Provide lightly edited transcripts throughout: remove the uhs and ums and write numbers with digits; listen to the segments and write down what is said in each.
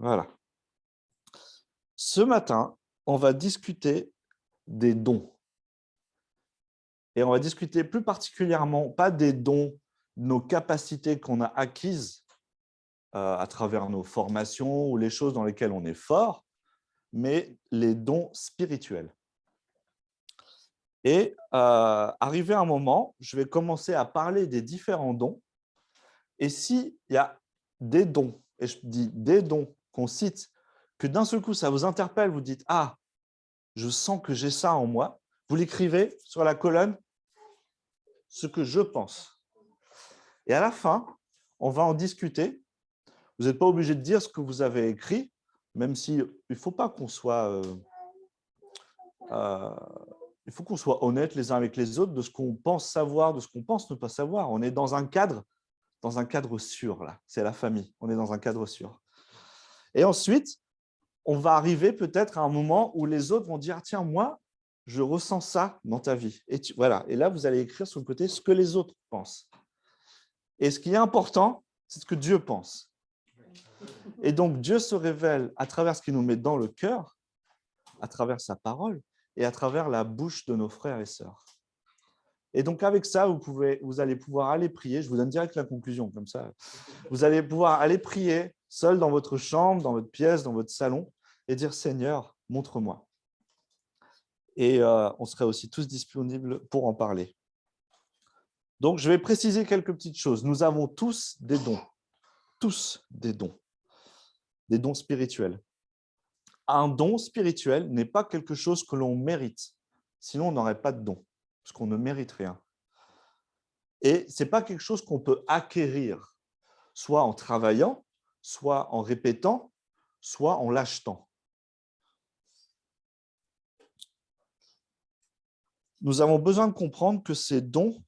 Voilà. Ce matin, on va discuter des dons. Et on va discuter plus particulièrement, pas des dons, nos capacités qu'on a acquises à travers nos formations ou les choses dans lesquelles on est fort, mais les dons spirituels. Et arrivé un moment, je vais commencer à parler des différents dons. Et s'il y a des dons, et je dis des dons qu'on cite, que d'un seul coup, ça vous interpelle, vous dites « Ah, je sens que j'ai ça en moi », vous l'écrivez sur la colonne, ce que je pense. Et à la fin, on va en discuter. Vous n'êtes pas obligé de dire ce que vous avez écrit, même s'il ne faut pas qu'on soit... il faut qu'on soit honnête les uns avec les autres de ce qu'on pense savoir, de ce qu'on pense ne pas savoir. On est dans un cadre sûr, là. C'est la famille. On est dans un cadre sûr. Et ensuite, on va arriver peut-être à un moment où les autres vont dire « Tiens, moi, je ressens ça dans ta vie. » Voilà. Et là, vous allez écrire sur le côté ce que les autres pensent. Et ce qui est important, c'est ce que Dieu pense. Et donc, Dieu se révèle à travers ce qu'il nous met dans le cœur, à travers sa parole et à travers la bouche de nos frères et sœurs. Et donc, avec ça, vous allez pouvoir aller prier. Je vous donne direct la conclusion, comme ça. Vous allez pouvoir aller prier seul dans votre chambre, dans votre pièce, dans votre salon, et dire « Seigneur, montre-moi ». Et on serait aussi tous disponibles pour en parler. Donc, je vais préciser quelques petites choses. Nous avons tous des dons spirituels. Un don spirituel n'est pas quelque chose que l'on mérite. Sinon, on n'aurait pas de don, parce qu'on ne mérite rien. Et ce n'est pas quelque chose qu'on peut acquérir, soit en travaillant, soit en répétant, soit en l'achetant. Nous avons besoin de comprendre que ces dons,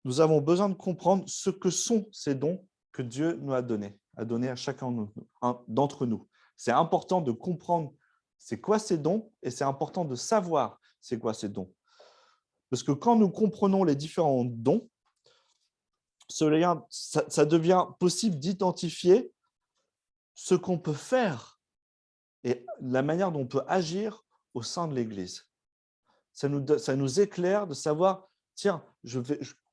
nous avons besoin de comprendre ce que sont ces dons que Dieu nous a donnés à chacun d'entre nous. C'est important de comprendre c'est quoi ces dons et c'est important de savoir c'est quoi ces dons. Parce que quand nous comprenons les différents dons, ça devient possible d'identifier ce qu'on peut faire et la manière dont on peut agir au sein de l'Église. Ça nous éclaire de savoir, tiens,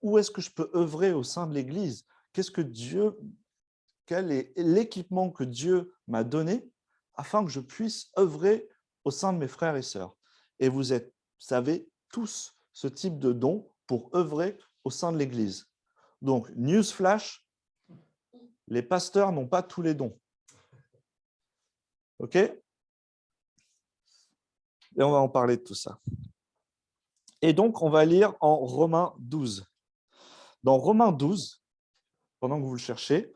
où est-ce que je peux œuvrer au sein de l'Église? Quel est l'équipement que Dieu m'a donné afin que je puisse œuvrer au sein de mes frères et sœurs? Et vous savez tous ce type de don pour œuvrer au sein de l'Église. Donc, newsflash, les pasteurs n'ont pas tous les dons. OK? Et on va en parler de tout ça. Et donc, on va lire en Romains 12. Dans Romains 12, pendant que vous le cherchez,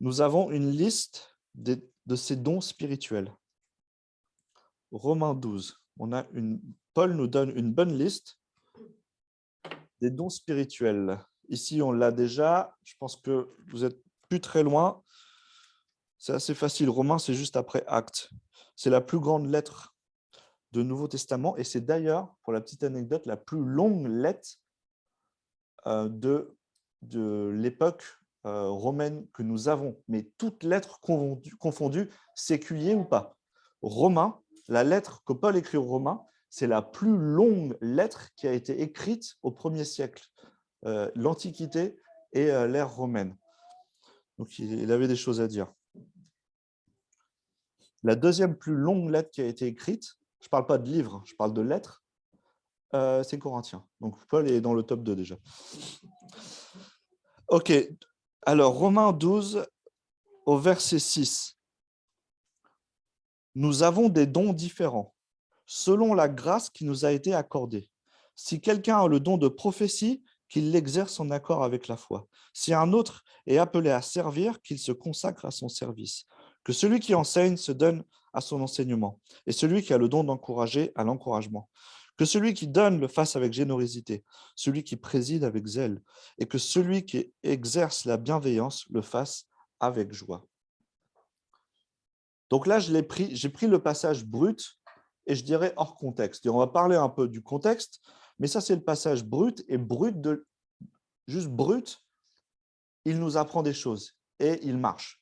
nous avons une liste de ces dons spirituels. Romains 12. Paul nous donne une bonne liste des dons spirituels. Ici, on l'a déjà. Je pense que vous n'êtes plus très loin. C'est assez facile. Romains, c'est juste après Actes. C'est la plus grande lettre du Nouveau Testament et c'est d'ailleurs, pour la petite anecdote, la plus longue lettre de l'époque romaine que nous avons. Mais toutes lettres confondues, séculier ou pas. Romains, la lettre que Paul écrit aux Romains, c'est la plus longue lettre qui a été écrite au 1er siècle, l'Antiquité et l'ère romaine. Donc, il avait des choses à dire. La deuxième plus longue lettre qui a été écrite, je ne parle pas de livre, je parle de lettres, c'est Corinthiens. Donc, Paul est dans le top 2 déjà. OK. Alors, Romains 12, au verset 6. Nous avons des dons différents, selon la grâce qui nous a été accordée. Si quelqu'un a le don de prophétie, qu'il l'exerce en accord avec la foi. Si un autre est appelé à servir, qu'il se consacre à son service. Que celui qui enseigne se donne à son enseignement, et celui qui a le don d'encourager à l'encouragement. Que celui qui donne le fasse avec générosité, celui qui préside avec zèle, et que celui qui exerce la bienveillance le fasse avec joie. Donc là, j'ai pris le passage brut et je dirais hors contexte. Et on va parler un peu du contexte, mais ça, c'est le passage brut. Et juste brut, il nous apprend des choses et il marche.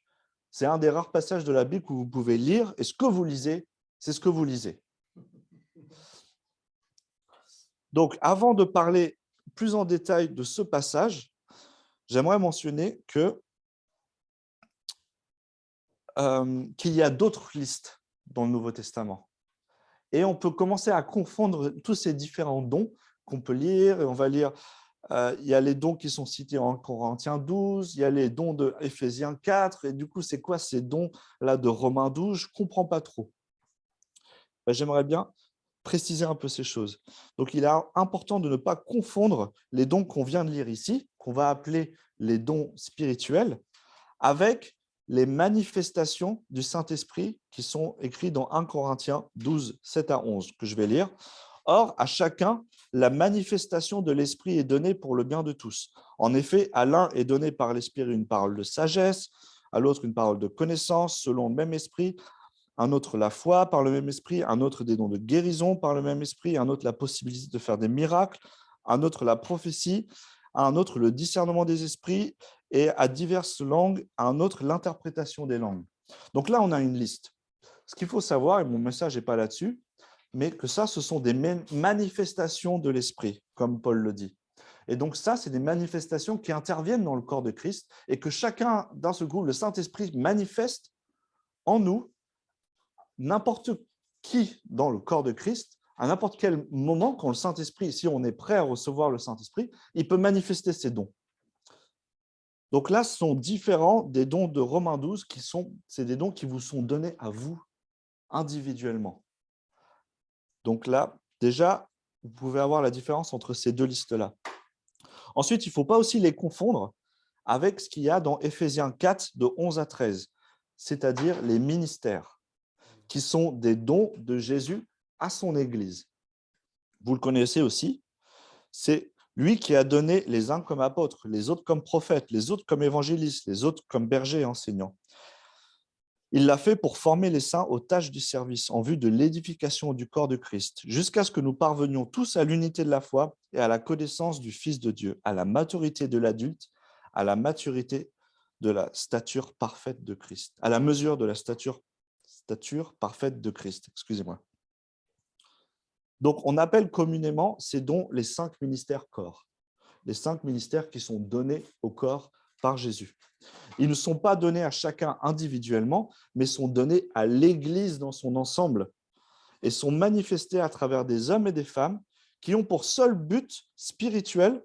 C'est un des rares passages de la Bible que vous pouvez lire, et ce que vous lisez, c'est ce que vous lisez. Donc, avant de parler plus en détail de ce passage, j'aimerais mentionner qu'il y a d'autres listes dans le Nouveau Testament. Et on peut commencer à confondre tous ces différents dons qu'on peut lire. Et on va lire, il y a les dons qui sont cités en Corinthiens 12, il y a les dons de Éphésiens 4. Et du coup, c'est quoi ces dons-là de Romains 12? Je ne comprends pas trop. J'aimerais bien préciser un peu ces choses. Donc, il est important de ne pas confondre les dons qu'on vient de lire ici, qu'on va appeler les dons spirituels, avec les manifestations du Saint-Esprit qui sont écrites dans 1 Corinthiens 12, 7 à 11, que je vais lire. Or, à chacun, la manifestation de l'Esprit est donnée pour le bien de tous. En effet, à l'un est donné par l'Esprit une parole de sagesse, à l'autre une parole de connaissance, selon le même Esprit, un autre la foi par le même esprit, un autre des dons de guérison par le même esprit, un autre la possibilité de faire des miracles, un autre la prophétie, un autre le discernement des esprits, et à diverses langues, un autre l'interprétation des langues. Donc là, on a une liste. Ce qu'il faut savoir, et mon message n'est pas là-dessus, mais que ça, ce sont des manifestations de l'esprit, comme Paul le dit. Et donc ça, c'est des manifestations qui interviennent dans le corps de Christ et que chacun, d'un seul coup, le Saint-Esprit manifeste en nous, n'importe qui dans le corps de Christ, à n'importe quel moment, quand le Saint-Esprit, si on est prêt à recevoir le Saint-Esprit, il peut manifester ses dons. Donc là, ce sont différents des dons de Romains 12, c'est des dons qui vous sont donnés à vous individuellement. Donc là, déjà, vous pouvez avoir la différence entre ces deux listes-là. Ensuite, il ne faut pas aussi les confondre avec ce qu'il y a dans Éphésiens 4, de 11 à 13, c'est-à-dire les ministères, qui sont des dons de Jésus à son Église. Vous le connaissez aussi, c'est lui qui a donné les uns comme apôtres, les autres comme prophètes, les autres comme évangélistes, les autres comme bergers et enseignants. Il l'a fait pour former les saints aux tâches du service en vue de l'édification du corps de Christ, jusqu'à ce que nous parvenions tous à l'unité de la foi et à la connaissance du Fils de Dieu, à la maturité de l'adulte, à la maturité de la stature parfaite de Christ, à la mesure de la stature parfaite de Christ. Excusez-moi. Donc, on appelle communément ces dons les 5 ministères corps, les 5 ministères qui sont donnés au corps par Jésus. Ils ne sont pas donnés à chacun individuellement, mais sont donnés à l'Église dans son ensemble et sont manifestés à travers des hommes et des femmes qui ont pour seul but spirituel,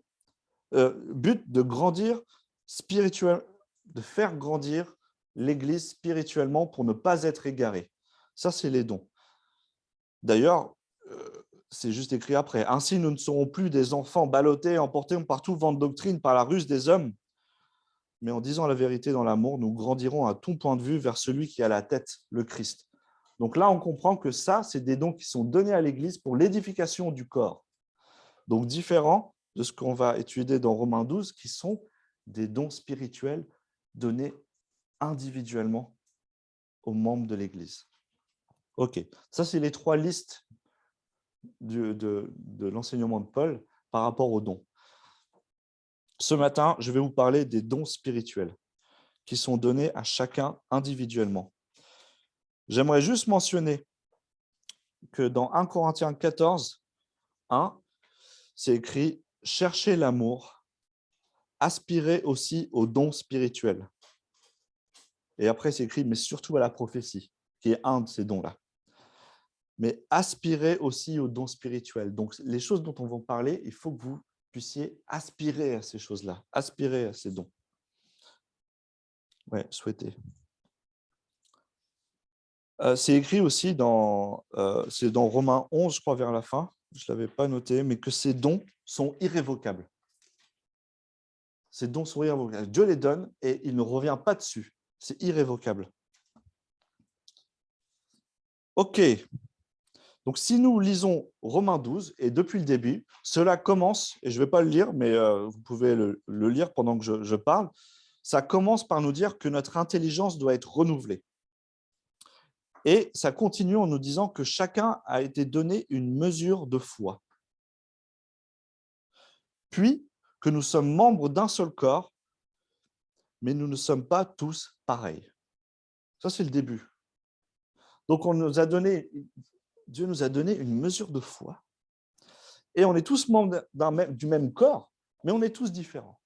but de grandir spirituel, de faire grandir l'Église spirituellement pour ne pas être égaré. Ça, c'est les dons. D'ailleurs, c'est juste écrit après. Ainsi, nous ne serons plus des enfants ballottés, emportés partout vent de doctrine par la ruse des hommes, mais en disant la vérité dans l'amour, nous grandirons à tout point de vue vers celui qui a la tête, le Christ. Donc là, on comprend que ça, c'est des dons qui sont donnés à l'Église pour l'édification du corps. Donc différent de ce qu'on va étudier dans Romains 12, qui sont des dons spirituels donnés individuellement aux membres de l'Église. OK, ça, c'est les 3 listes de l'enseignement de Paul par rapport aux dons. Ce matin, je vais vous parler des dons spirituels qui sont donnés à chacun individuellement. J'aimerais juste mentionner que dans 1 Corinthiens 14, 1, c'est écrit « Cherchez l'amour, aspirez aussi aux dons spirituels ». Et après, c'est écrit « Mais surtout à la prophétie », qui est un de ces dons-là. Mais aspirez aussi aux dons spirituels. Donc, les choses dont on va parler, il faut que vous puissiez aspirer à ces choses-là, aspirer à ces dons. Oui, souhaitez. C'est écrit aussi c'est dans Romains 11, je crois, vers la fin, je ne l'avais pas noté, mais que ces dons sont irrévocables. Ces dons sont irrévocables. Dieu les donne et il ne revient pas dessus. C'est irrévocable. OK. Donc, si nous lisons Romains 12, et depuis le début, cela commence, et je ne vais pas le lire, mais vous pouvez le lire pendant que je parle, ça commence par nous dire que notre intelligence doit être renouvelée. Et ça continue en nous disant que chacun a été donné une mesure de foi. Puis, que nous sommes membres d'un seul corps, mais nous ne sommes pas tous pareils. Ça, c'est le début. Donc, Dieu nous a donné une mesure de foi. Et on est tous membres du même corps, mais on est tous différents.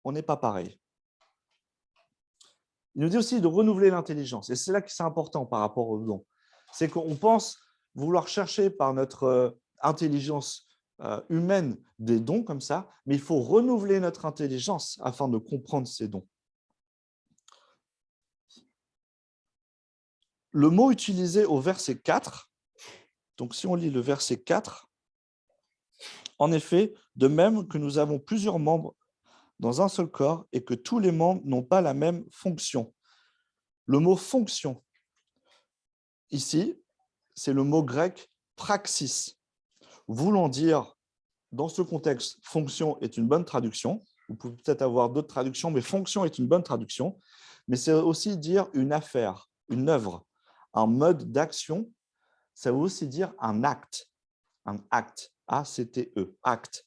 On n'est pas pareil. Il nous dit aussi de renouveler l'intelligence. Et c'est là que c'est important par rapport aux dons. C'est qu'on pense vouloir chercher par notre intelligence humaine des dons comme ça, mais il faut renouveler notre intelligence afin de comprendre ces dons. Le mot utilisé au verset 4, donc si on lit le verset 4, en effet, de même que nous avons plusieurs membres dans un seul corps et que tous les membres n'ont pas la même fonction. Le mot fonction, ici, c'est le mot grec praxis, voulant dire, dans ce contexte, fonction est une bonne traduction. Vous pouvez peut-être avoir d'autres traductions, mais fonction est une bonne traduction. Mais c'est aussi dire une affaire, une œuvre, un mode d'action. Ça veut aussi dire un acte, A-C-T-E, acte.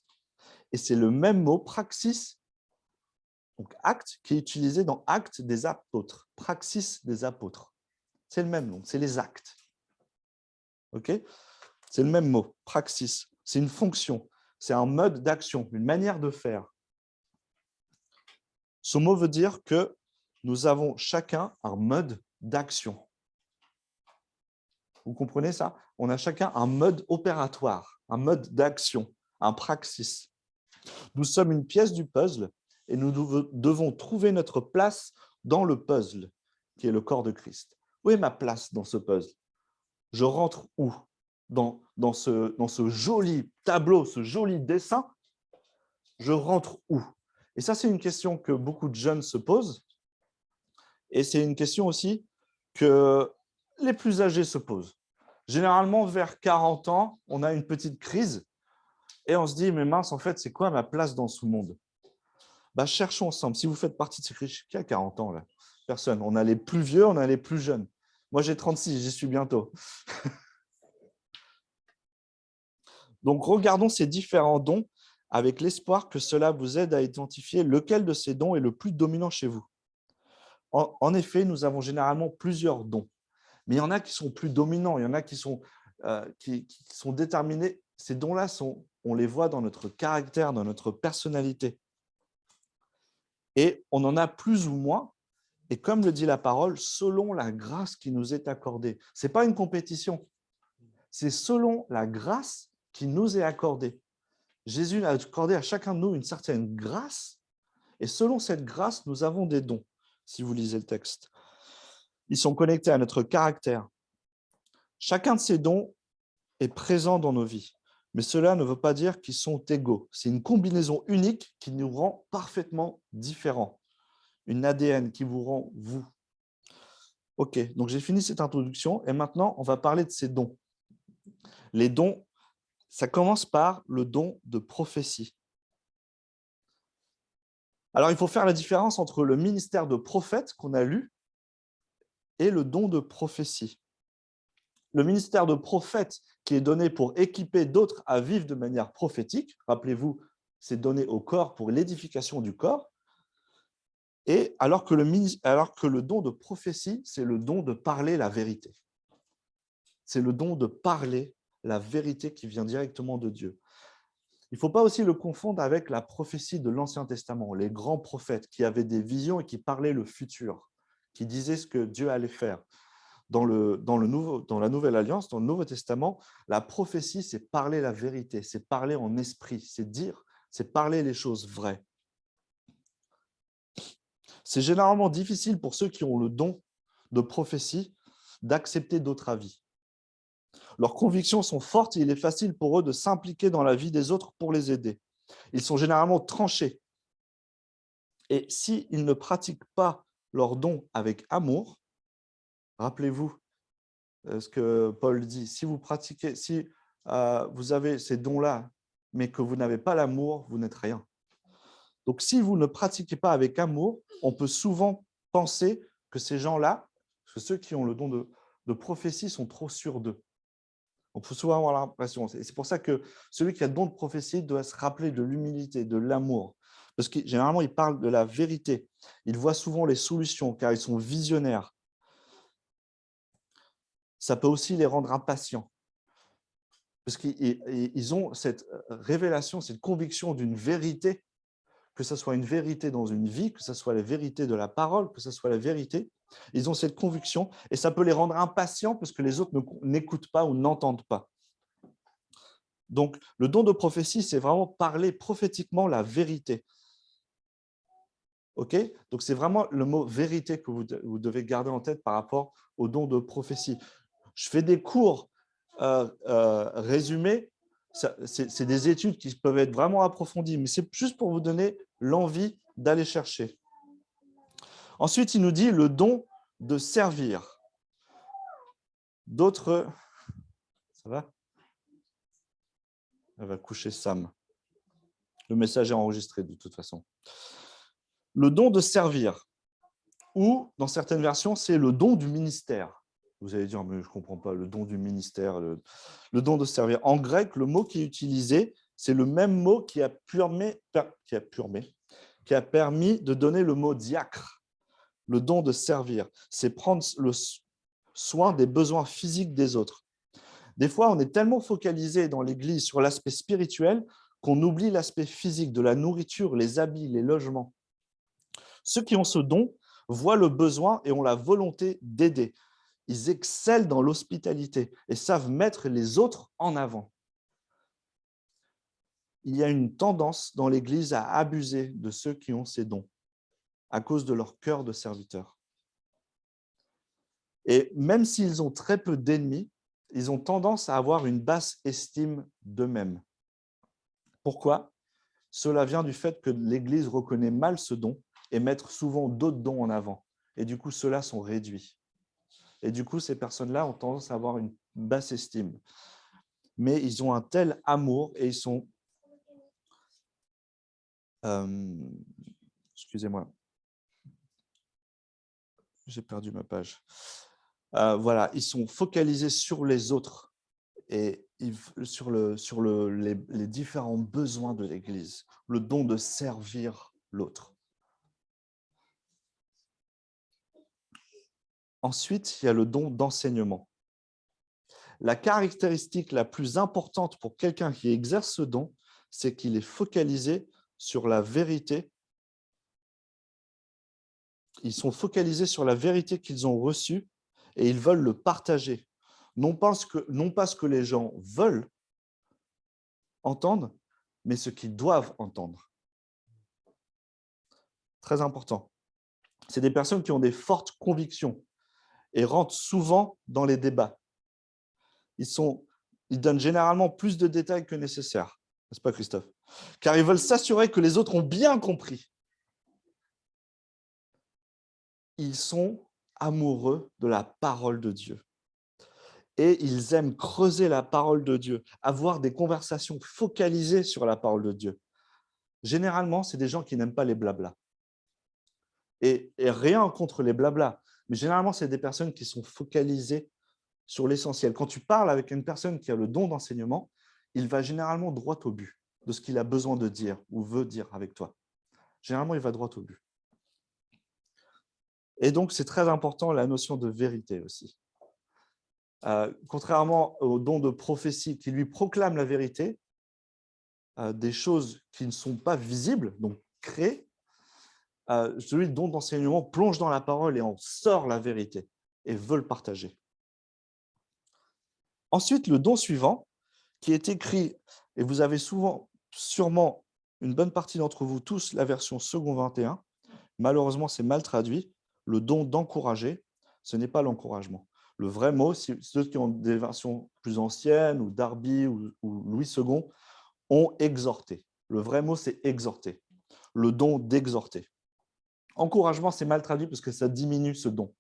Et c'est le même mot, praxis, donc acte, qui est utilisé dans acte des apôtres, praxis des apôtres. C'est le même nom, c'est les actes. Ok ? C'est le même mot, praxis. C'est une fonction, c'est un mode d'action, une manière de faire. Ce mot veut dire que nous avons chacun un mode d'action. Vous comprenez ça? On a chacun un mode opératoire, un mode d'action, un praxis. Nous sommes une pièce du puzzle et nous devons trouver notre place dans le puzzle, qui est le corps de Christ. Où est ma place dans ce puzzle? Je rentre où? Dans ce joli tableau, ce joli dessin, je rentre où? Et ça, c'est une question que beaucoup de jeunes se posent. Et c'est une question aussi que les plus âgés se posent. Généralement, vers 40 ans, on a une petite crise et on se dit, mais mince, en fait, c'est quoi ma place dans ce monde? Cherchons ensemble. Si vous faites partie de ces crises, qui a 40 ans là? Personne. On a les plus vieux, on a les plus jeunes. Moi, j'ai 36, j'y suis bientôt. Donc, regardons ces différents dons avec l'espoir que cela vous aide à identifier lequel de ces dons est le plus dominant chez vous. En effet, nous avons généralement plusieurs dons, mais il y en a qui sont plus dominants, il y en a qui sont déterminés. Ces dons-là, on les voit dans notre caractère, dans notre personnalité. Et on en a plus ou moins, et comme le dit la parole, selon la grâce qui nous est accordée. Ce n'est pas une compétition, c'est selon la grâce qui nous est accordée. Jésus a accordé à chacun de nous une certaine grâce, et selon cette grâce, nous avons des dons, si vous lisez le texte. Ils sont connectés à notre caractère. Chacun de ces dons est présent dans nos vies, mais cela ne veut pas dire qu'ils sont égaux. C'est une combinaison unique qui nous rend parfaitement différents, une ADN qui vous rend vous. Ok, donc j'ai fini cette introduction, et maintenant, on va parler de ces dons. Les dons, ça commence par le don de prophétie. Alors, il faut faire la différence entre le ministère de prophète qu'on a lu et le don de prophétie. Le ministère de prophète qui est donné pour équiper d'autres à vivre de manière prophétique, rappelez-vous, c'est donné au corps pour l'édification du corps, et alors que le don de prophétie, c'est le don de parler la vérité. C'est le don de parler la vérité qui vient directement de Dieu. Il ne faut pas aussi le confondre avec la prophétie de l'Ancien Testament, les grands prophètes qui avaient des visions et qui parlaient le futur, qui disaient ce que Dieu allait faire. Dans la Nouvelle Alliance, dans le Nouveau Testament, la prophétie, c'est parler la vérité, c'est parler en esprit, c'est parler les choses vraies. C'est généralement difficile pour ceux qui ont le don de prophétie d'accepter d'autres avis. Leurs convictions sont fortes et il est facile pour eux de s'impliquer dans la vie des autres pour les aider. Ils sont généralement tranchés. Et s'ils ne pratiquent pas leur don avec amour, rappelez-vous ce que Paul dit, si vous pratiquez, si vous avez ces dons-là, mais que vous n'avez pas l'amour, vous n'êtes rien. Donc, si vous ne pratiquez pas avec amour, on peut souvent penser que ces gens-là, que ceux qui ont le don de prophétie sont trop sûrs d'eux. On peut souvent avoir l'impression. C'est pour ça que celui qui a le don de prophétie doit se rappeler de l'humilité, de l'amour. Parce que généralement, il parle de la vérité. Il voit souvent les solutions, car ils sont visionnaires. ça peut aussi les rendre impatients. Parce qu'ils ont cette révélation, cette conviction d'une vérité, que ce soit une vérité dans une vie, que ce soit la vérité de la parole, que ce soit la vérité. Ils ont cette conviction et ça peut les rendre impatients parce que les autres n'écoutent pas ou n'entendent pas. Donc, le don de prophétie, c'est vraiment parler prophétiquement la vérité. OK ? Donc, c'est vraiment le mot vérité que vous devez garder en tête par rapport au don de prophétie. Je fais des cours résumés. C'est des études qui peuvent être vraiment approfondies, mais c'est juste pour vous donner l'envie d'aller chercher. Ensuite, il nous dit le don de servir. D'autres... Ça va ? Elle va coucher Sam. Le message est enregistré de toute façon. Le don de servir, ou dans certaines versions, c'est le don du ministère. Vous allez dire, mais je ne comprends pas, le don du ministère, le don de servir. En grec, le mot qui est utilisé, c'est le même mot qui a permis de donner le mot diacre, le don de servir. C'est prendre le soin des besoins physiques des autres. Des fois, on est tellement focalisé dans l'Église sur l'aspect spirituel qu'on oublie l'aspect physique de la nourriture, les habits, les logements. Ceux qui ont ce don voient le besoin et ont la volonté d'aider. Ils excellent dans l'hospitalité et savent mettre les autres en avant. Il y a une tendance dans l'Église à abuser de ceux qui ont ces dons à cause de leur cœur de serviteur. Et même s'ils ont très peu d'ennemis, ils ont tendance à avoir une basse estime d'eux-mêmes. Pourquoi ? Cela vient du fait que l'Église reconnaît mal ce don et met souvent d'autres dons en avant. Et du coup, ceux-là sont réduits. Et du coup, ces personnes-là ont tendance à avoir une basse estime. Mais ils ont un tel amour et ils sont... excusez-moi. J'ai perdu ma page. Voilà, ils sont focalisés sur les autres et sur les différents besoins de l'Église, le don de servir l'autre. Ensuite, il y a le don d'enseignement. La caractéristique la plus importante pour quelqu'un qui exerce ce don, c'est qu'il est focalisé sur la vérité. Ils sont focalisés sur la vérité qu'ils ont reçue et ils veulent le partager. Non pas ce que les gens veulent entendre, mais ce qu'ils doivent entendre. Très important. C'est des personnes qui ont des fortes convictions et rentrent souvent dans les débats. Ils donnent généralement plus de détails que nécessaire, n'est-ce pas, Christophe? Car ils veulent s'assurer que les autres ont bien compris. Ils sont amoureux de la parole de Dieu. Et ils aiment creuser la parole de Dieu, avoir des conversations focalisées sur la parole de Dieu. Généralement, c'est des gens qui n'aiment pas les blablas. Et rien contre les blablas, mais généralement, c'est des personnes qui sont focalisées sur l'essentiel. Quand tu parles avec une personne qui a le don d'enseignement, il va généralement droit au but de ce qu'il a besoin de dire ou veut dire avec toi. Généralement, il va droit au but. Et donc, c'est très important la notion de vérité aussi. Contrairement au don de prophétie qui lui proclame la vérité, des choses qui ne sont pas visibles, donc créées, celui don d'enseignement plonge dans la parole et en sort la vérité et veut le partager. Ensuite, le don suivant, qui est écrit, et vous avez sûrement une bonne partie d'entre vous tous la version second 21, malheureusement c'est mal traduit, le don d'encourager, ce n'est pas l'encouragement. Le vrai mot, ceux qui ont des versions plus anciennes, ou Darby ou Louis II, ont exhorté. Le vrai mot, c'est exhorter. Le don d'exhorter. Encouragement, c'est mal traduit parce que ça diminue ce don.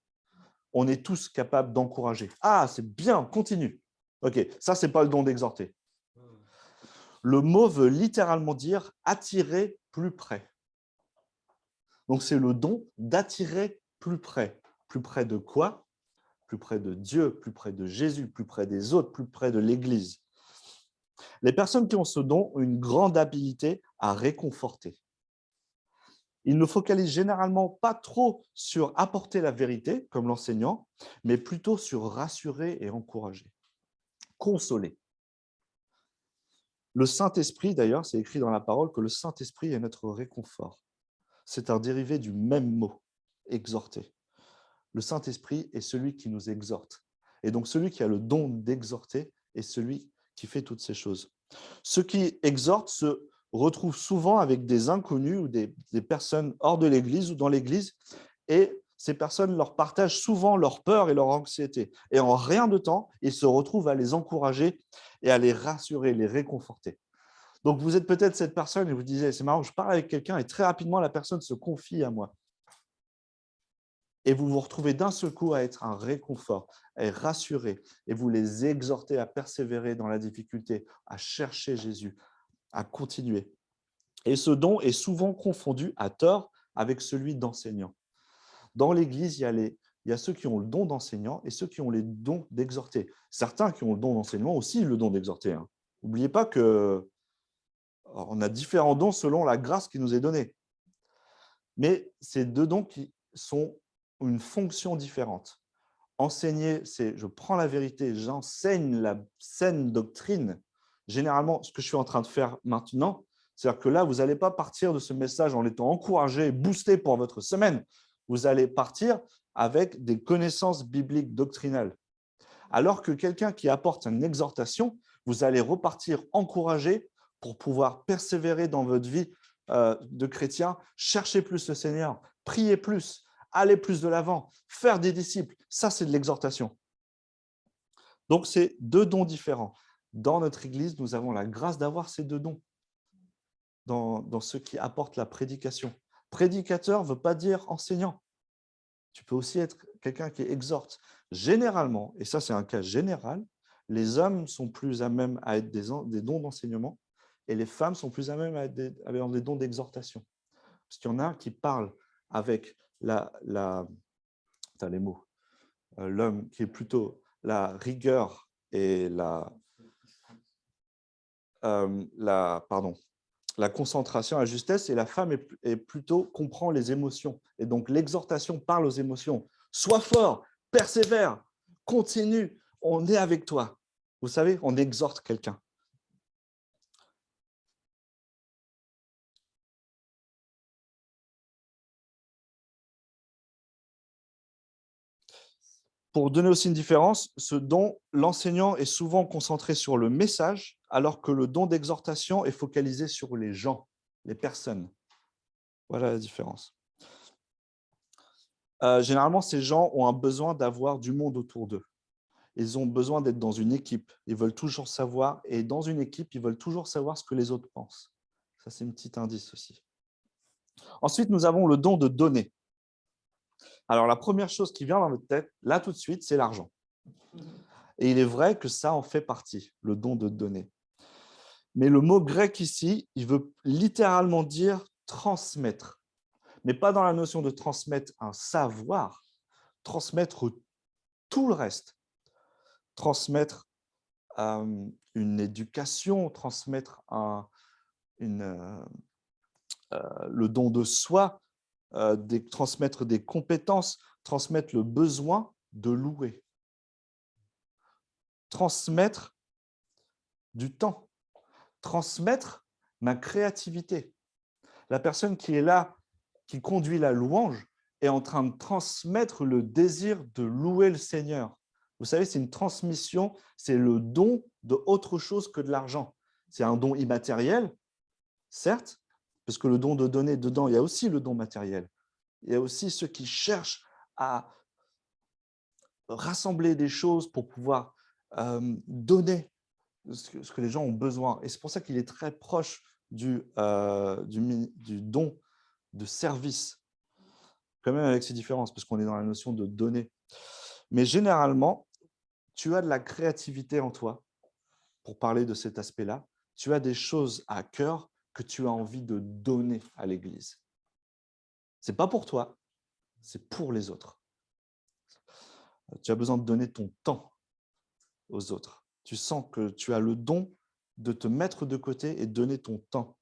On est tous capables d'encourager. Ah, c'est bien, continue. Ok, ça, ce n'est pas le don d'exhorter. Le mot veut littéralement dire attirer plus près. Donc, c'est le don d'attirer plus près. Plus près de quoi? Plus près de Dieu, plus près de Jésus, plus près des autres, plus près de l'Église. Les personnes qui ont ce don ont une grande habilité à réconforter. Il ne focalise généralement pas trop sur apporter la vérité, comme l'enseignant, mais plutôt sur rassurer et encourager, consoler. Le Saint-Esprit, d'ailleurs, c'est écrit dans la parole que le Saint-Esprit est notre réconfort. C'est un dérivé du même mot, exhorter. Le Saint-Esprit est celui qui nous exhorte. Et donc, celui qui a le don d'exhorter est celui qui fait toutes ces choses. Ceux qui exhortent se retrouvent souvent avec des inconnus ou des personnes hors de l'Église ou dans l'Église, et ces personnes leur partagent souvent leur peur et leur anxiété. Et en rien de temps, ils se retrouvent à les encourager et à les rassurer, les réconforter. Donc, vous êtes peut-être cette personne et vous disiez, c'est marrant, je parle avec quelqu'un et très rapidement, la personne se confie à moi. Et vous vous retrouvez d'un seul coup à être un réconfort, à être rassuré, et vous les exhortez à persévérer dans la difficulté, à chercher Jésus, à continuer. Et ce don est souvent confondu à tort avec celui d'enseignant. Dans l'Église, il y a ceux qui ont le don d'enseignant et ceux qui ont les dons d'exhorter. Certains qui ont le don d'enseignement aussi le don d'exhorter. N'oubliez pas qu'on a différents dons selon la grâce qui nous est donnée. Mais ces deux dons qui sont une fonction différente. Enseigner, c'est je prends la vérité, j'enseigne la saine doctrine. Généralement, ce que je suis en train de faire maintenant, c'est-à-dire que là, vous n'allez pas partir de ce message en étant encouragé, boosté pour votre semaine. Vous allez partir avec des connaissances bibliques doctrinales. Alors que quelqu'un qui apporte une exhortation, vous allez repartir encouragé pour pouvoir persévérer dans votre vie de chrétien, chercher plus le Seigneur, prier plus, aller plus de l'avant, faire des disciples. Ça, c'est de l'exhortation. Donc, c'est deux dons différents. Dans notre Église, nous avons la grâce d'avoir ces deux dons dans ceux qui apportent la prédication. Prédicateur ne veut pas dire enseignant. Tu peux aussi être quelqu'un qui exhorte. Généralement, et ça c'est un cas général, les hommes sont plus à même à être des dons d'enseignement et les femmes sont plus à même à être avoir des dons d'exhortation. Parce qu'il y en a un qui parle avec les mots, l'homme qui est plutôt la rigueur et la concentration, la justesse, et la femme est plutôt comprend les émotions. Et donc, l'exhortation parle aux émotions. Sois fort, persévère, continue, on est avec toi. Vous savez, on exhorte quelqu'un. Pour donner aussi une différence, ce don, l'enseignant est souvent concentré sur le message, alors que le don d'exhortation est focalisé sur les gens, les personnes. Voilà la différence. Généralement, ces gens ont un besoin d'avoir du monde autour d'eux. Ils ont besoin d'être dans une équipe. Ils veulent toujours savoir, et dans une équipe, ils veulent toujours savoir ce que les autres pensent. Ça, c'est un petit indice aussi. Ensuite, nous avons le don de donner. Alors, la première chose qui vient dans notre tête, là tout de suite, c'est l'argent. Et il est vrai que ça en fait partie, le don de donner. Mais le mot grec ici, il veut littéralement dire transmettre. Mais pas dans la notion de transmettre un savoir, transmettre tout le reste. Transmettre une éducation, transmettre le don de soi, transmettre des compétences, transmettre le besoin de louer. Transmettre du temps, transmettre ma créativité. La personne qui est là, qui conduit la louange, est en train de transmettre le désir de louer le Seigneur. Vous savez, c'est une transmission, c'est le don de autre chose que de l'argent. C'est un don immatériel, certes, parce que le don de donner, dedans, il y a aussi le don matériel. Il y a aussi ceux qui cherchent à rassembler des choses pour pouvoir donner ce que les gens ont besoin. Et c'est pour ça qu'il est très proche du don de service, quand même avec ses différences, parce qu'on est dans la notion de donner. Mais généralement, tu as de la créativité en toi, pour parler de cet aspect-là. Tu as des choses à cœur que tu as envie de donner à l'Église. Ce n'est pas pour toi, c'est pour les autres. Tu as besoin de donner ton temps aux autres. Tu sens que tu as le don de te mettre de côté et donner ton temps.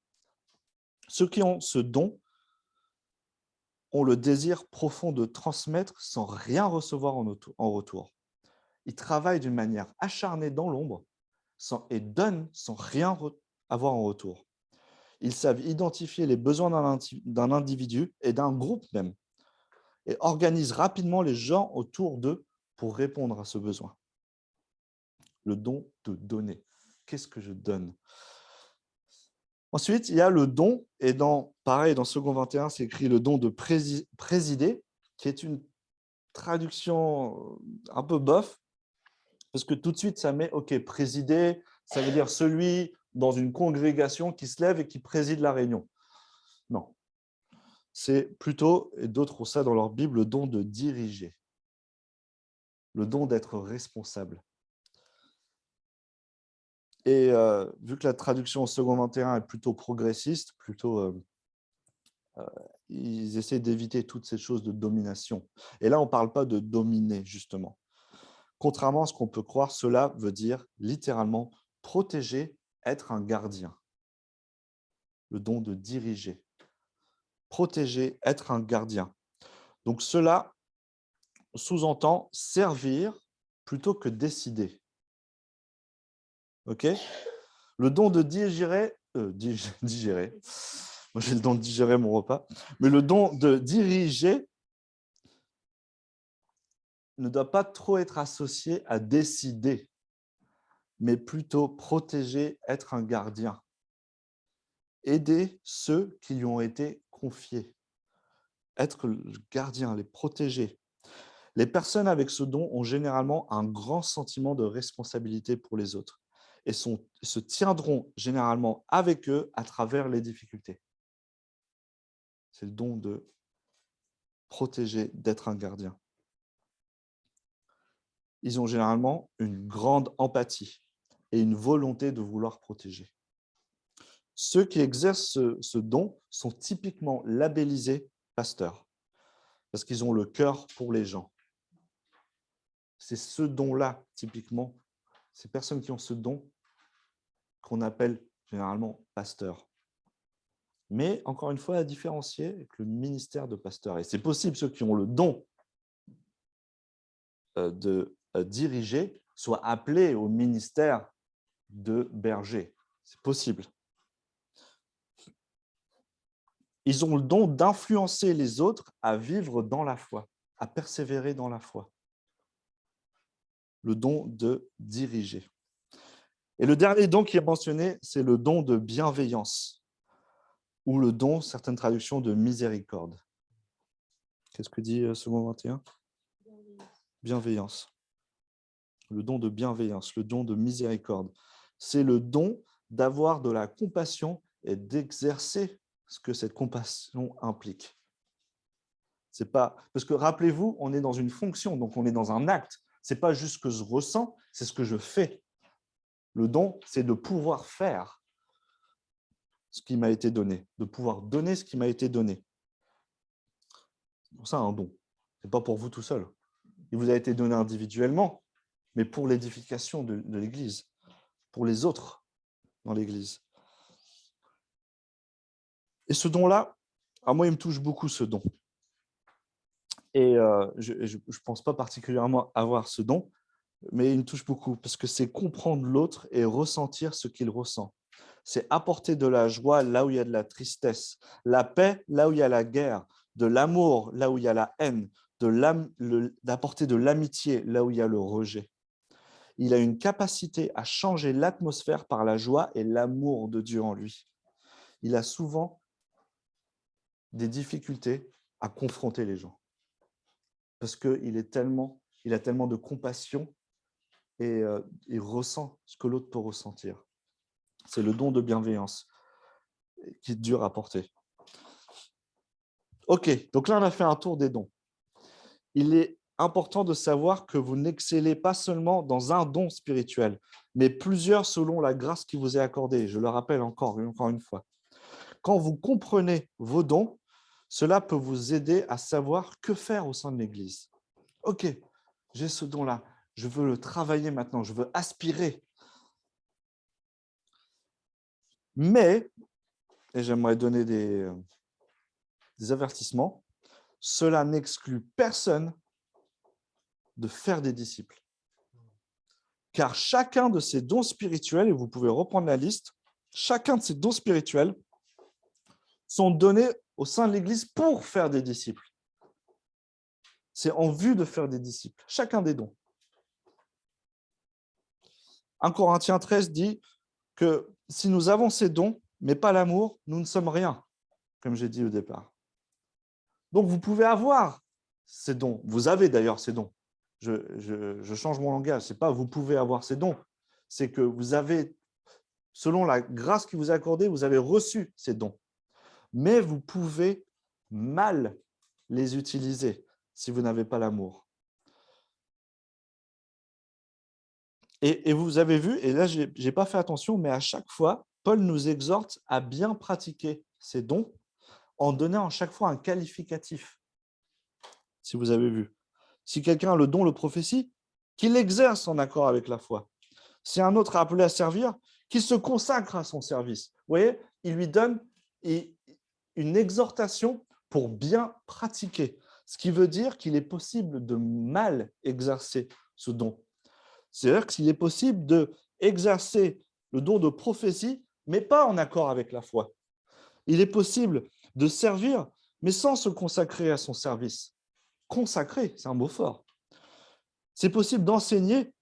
Ceux qui ont ce don ont le désir profond de transmettre sans rien recevoir en retour. Ils travaillent d'une manière acharnée dans l'ombre et donnent sans rien avoir en retour. Ils savent identifier les besoins d'un individu et d'un groupe même et organisent rapidement les gens autour d'eux pour répondre à ce besoin. Le don de donner. Qu'est-ce que je donne? Ensuite, il y a le don, et pareil, dans Second 21, c'est écrit le don de présider, qui est une traduction un peu bof, parce que tout de suite, ça met, OK, présider, ça veut dire celui dans une congrégation qui se lève et qui préside la réunion. Non. C'est plutôt, et d'autres ont ça dans leur Bible, le don de diriger, le don d'être responsable. Et vu que la traduction au Second 21 est plutôt progressiste, ils essaient d'éviter toutes ces choses de domination. Et là, on ne parle pas de dominer, justement. Contrairement à ce qu'on peut croire, cela veut dire littéralement protéger, être un gardien. Le don de diriger. Protéger, être un gardien. Donc cela sous-entend servir plutôt que décider. OK? Le don de digérer, moi j'ai le don de digérer mon repas, mais le don de diriger ne doit pas trop être associé à décider, mais plutôt protéger, être un gardien. Aider ceux qui lui ont été confiés. Être le gardien, les protéger. Les personnes avec ce don ont généralement un grand sentiment de responsabilité pour les autres et se tiendront généralement avec eux à travers les difficultés. C'est le don de protéger, d'être un gardien. Ils ont généralement une grande empathie et une volonté de vouloir protéger. Ceux qui exercent ce don sont typiquement labellisés pasteurs parce qu'ils ont le cœur pour les gens. C'est ce don-là, typiquement, ces personnes qui ont ce don qu'on appelle généralement pasteur. Mais encore une fois, à différencier avec le ministère de pasteur. Et c'est possible, ceux qui ont le don de diriger soient appelés au ministère de berger. C'est possible. Ils ont le don d'influencer les autres à vivre dans la foi, à persévérer dans la foi. Le don de diriger. Et le dernier don qui est mentionné, c'est le don de bienveillance, ou le don, certaines traductions, de miséricorde. Qu'est-ce que dit Second 21? Bienveillance. Le don de bienveillance, le don de miséricorde. C'est le don d'avoir de la compassion et d'exercer ce que cette compassion implique. C'est pas parce que rappelez-vous, on est dans une fonction, donc on est dans un acte. C'est pas juste ce que je ressens, c'est ce que je fais. Le don, c'est de pouvoir faire ce qui m'a été donné, de pouvoir donner ce qui m'a été donné. C'est pour ça un don. Ce n'est pas pour vous tout seul. Il vous a été donné individuellement, mais pour l'édification de l'Église, pour les autres dans l'Église. Et ce don-là, moi, il me touche beaucoup, ce don. Et je ne pense pas particulièrement avoir ce don, mais il me touche beaucoup parce que c'est comprendre l'autre et ressentir ce qu'il ressent. C'est apporter de la joie là où il y a de la tristesse, la paix là où il y a la guerre, de l'amour là où il y a la haine, d'apporter de l'amitié là où il y a le rejet. Il a une capacité à changer l'atmosphère par la joie et l'amour de Dieu en lui. Il a souvent des difficultés à confronter les gens parce qu'il a tellement de compassion et il ressent ce que l'autre peut ressentir. C'est le don de bienveillance qui est dur à porter. OK, donc là, on a fait un tour des dons. Il est important de savoir que vous n'excellez pas seulement dans un don spirituel, mais plusieurs selon la grâce qui vous est accordée. Je le rappelle encore une fois. Quand vous comprenez vos dons, cela peut vous aider à savoir que faire au sein de l'Église. OK, j'ai ce don-là, je veux le travailler maintenant, je veux aspirer. Mais, et j'aimerais donner des avertissements, cela n'exclut personne de faire des disciples. Car chacun de ces dons spirituels, et vous pouvez reprendre la liste, chacun de ces dons spirituels sont donnés au sein de l'Église pour faire des disciples. C'est en vue de faire des disciples, chacun des dons. 1 Corinthiens 13 dit que si nous avons ces dons, mais pas l'amour, nous ne sommes rien, comme j'ai dit au départ. Donc, vous pouvez avoir ces dons. Vous avez d'ailleurs ces dons. Je change mon langage. Ce n'est pas vous pouvez avoir ces dons. C'est que vous avez, selon la grâce qui vous est accordée, vous avez reçu ces dons. Mais vous pouvez mal les utiliser si vous n'avez pas l'amour. Et vous avez vu, et là, je n'ai pas fait attention, mais à chaque fois, Paul nous exhorte à bien pratiquer ces dons en donnant à chaque fois un qualificatif, si vous avez vu. Si quelqu'un a le don de prophétie, qu'il l'exerce en accord avec la foi. Si un autre est appelé à servir, qu'il se consacre à son service. Vous voyez, il lui donne une exhortation pour bien pratiquer, ce qui veut dire qu'il est possible de mal exercer ce don. C'est-à-dire qu'il est possible d'exercer le don de prophétie, mais pas en accord avec la foi. Il est possible de servir, mais sans se consacrer à son service. Consacrer, c'est un mot fort. C'est possible d'enseigner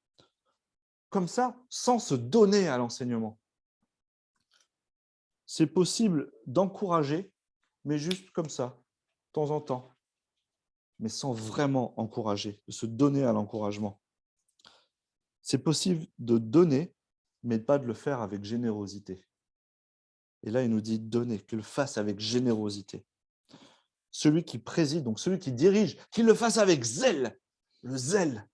comme ça, sans se donner à l'enseignement. C'est possible d'encourager, mais juste comme ça, de temps en temps, mais sans vraiment encourager, de se donner à l'encouragement. C'est possible de donner, mais pas de le faire avec générosité. Et là, il nous dit donner, qu'il le fasse avec générosité. Celui qui préside, donc celui qui dirige, qu'il le fasse avec zèle, le zèle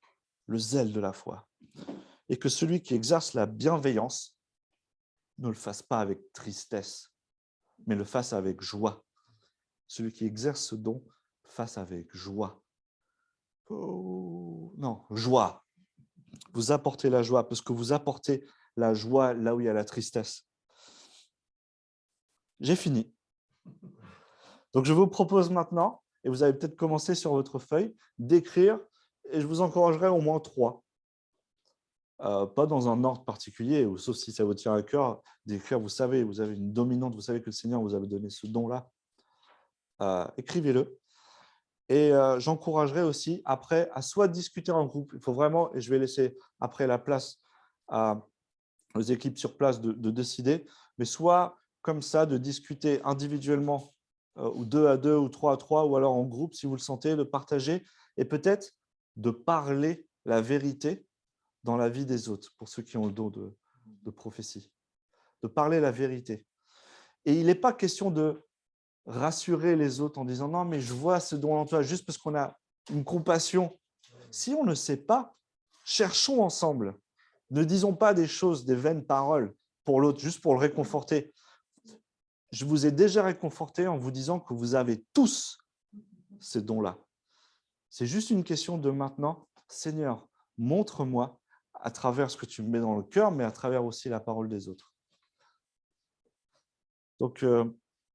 de la foi. Et que celui qui exerce la bienveillance ne le fasse pas avec tristesse, mais le fasse avec joie. Celui qui exerce ce don, fasse avec joie. Oh, non, joie. Vous apportez la joie, parce que vous apportez la joie là où il y a la tristesse. J'ai fini. Donc, je vous propose maintenant, et vous avez peut-être commencé sur votre feuille, d'écrire, et je vous encouragerai au moins 3. Pas dans un ordre particulier, ou sauf si ça vous tient à cœur, d'écrire, vous savez, vous avez une dominante, vous savez que le Seigneur vous a donné ce don-là. Écrivez-le. Et j'encouragerai aussi, après, à soit discuter en groupe, il faut vraiment, et je vais laisser après la place aux équipes sur place de décider, mais soit comme ça, de discuter individuellement, ou 2 à 2, ou 3 à 3, ou alors en groupe, si vous le sentez, de partager, et peut-être de parler la vérité dans la vie des autres, pour ceux qui ont le don de prophétie. De parler la vérité. Et il n'est pas question de rassurer les autres en disant « Non, mais je vois ce don en toi, juste parce qu'on a une compassion. » Si on ne sait pas, cherchons ensemble. Ne disons pas des choses, des vaines paroles pour l'autre, juste pour le réconforter. Je vous ai déjà réconforté en vous disant que vous avez tous ces dons-là. C'est juste une question de maintenant, Seigneur, montre-moi à travers ce que tu me mets dans le cœur, mais à travers aussi la parole des autres. Donc,